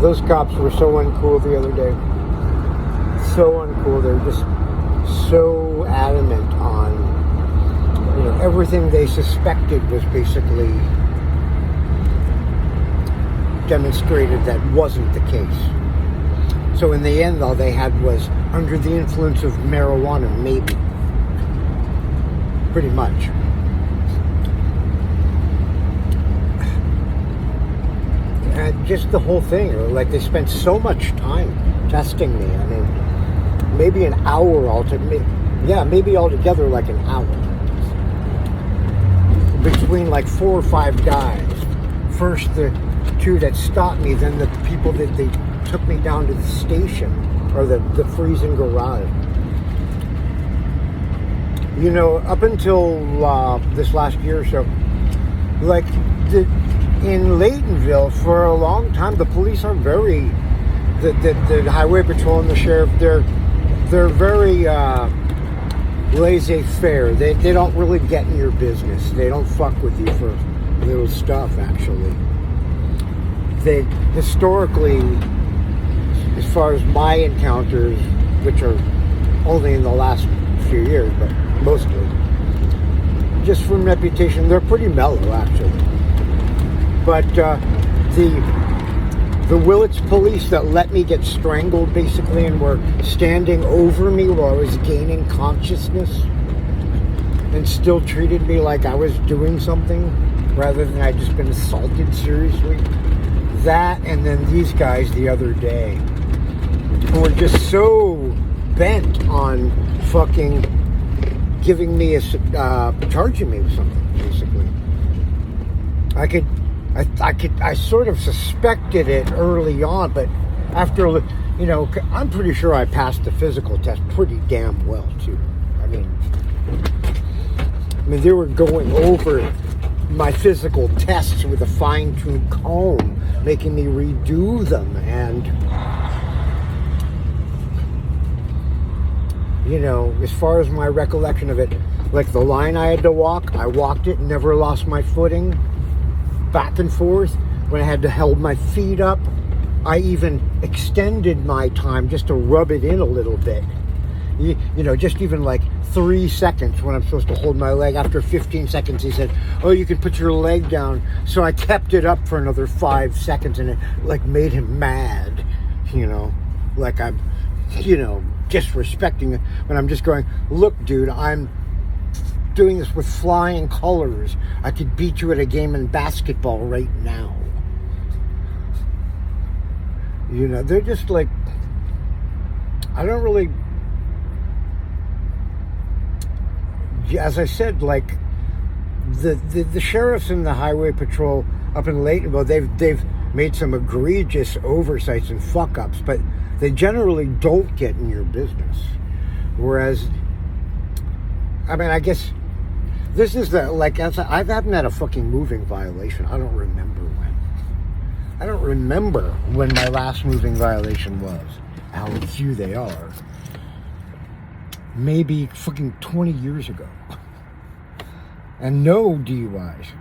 Those cops were so uncool the other day. So uncool. They were just so adamant on, everything they suspected was basically demonstrated that wasn't the case. So in the end, all they had was under the influence of marijuana, maybe. Pretty much. And just the whole thing, like they spent so much time testing me. I mean, maybe an hour altogether. Yeah, maybe altogether like an hour. Between like 4 or 5 guys. First the 2 that stopped me, then the people that they took me down to the station, or the freezing garage. Up until this last year or so, like in Laytonville, for a long time, the police are very, the highway patrol and the sheriff, they're very laissez-faire. They don't really get in your business. They don't fuck with you for little stuff, actually. They historically, as far as my encounters, which are only in the last few years, but mostly, just from reputation, they're pretty mellow, actually. But the Willits police that let me get strangled, basically, and were standing over me while I was gaining consciousness, and still treated me like I was doing something, rather than I'd just been assaulted seriously. That, and then these guys the other day, who were just so bent on fucking charging me with something, basically. I sort of suspected it early on, but after, I'm pretty sure I passed the physical test pretty damn well, too. I mean, they were going over my physical tests with a fine-tuned comb, making me redo them, and as far as my recollection of it, like the line I had to walk, I walked it, never lost my footing, back and forth. When I had to hold my feet up, I even extended my time just to rub it in a little bit. Just even like 3 seconds when I'm supposed to hold my leg. After 15 seconds, he said, "Oh, you can put your leg down." So I kept it up for another 5 seconds, and it like made him mad, like I'm, disrespecting it. But I'm just going, "Look, dude, I'm doing this with flying colors. I could beat you at a game in basketball right now." They're just like, I don't really, as I said, like the sheriffs and the highway patrol up in Laytonville, they've made some egregious oversights and fuck ups, but they generally don't get in your business. Whereas, I mean, I guess this is I haven't had a fucking moving violation. I don't remember when my last moving violation was. How few they are. Maybe fucking 20 years ago. And no DUIs.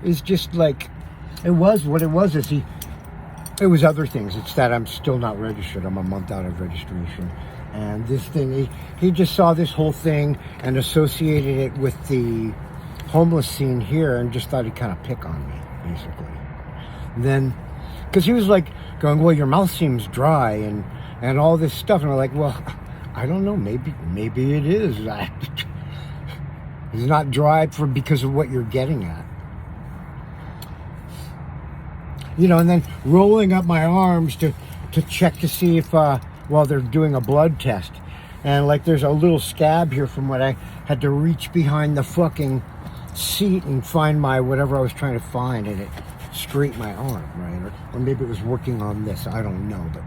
It's just like, it was what it was. It was other things. It's that I'm still not registered. I'm a month out of registration. And this thing, he just saw this whole thing and associated it with the homeless scene here and just thought he'd kind of pick on me, basically. And then, because he was like going, "Well, your mouth seems dry," and all this stuff. And I'm like, well, I don't know. Maybe it is. It's not dry because of what you're getting at. And then rolling up my arms to check to see if, they're doing a blood test. And like there's a little scab here from what I had to reach behind the fucking seat and find my whatever I was trying to find, and it scraped my arm, right? Or maybe it was working on this. I don't know. But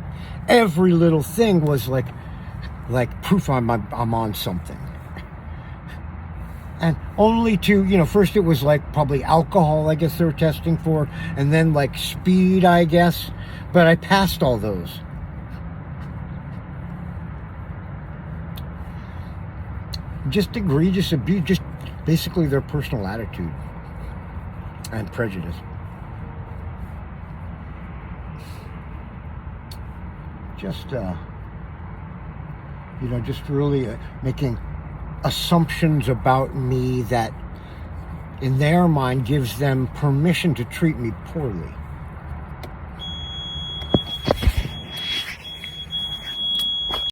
every little thing was like proof I'm on something. And only to, first it was like probably alcohol, I guess they were testing for, and then like speed, I guess. But I passed all those. Just egregious abuse, just basically their personal attitude and prejudice. just just really making assumptions about me that in their mind gives them permission to treat me poorly.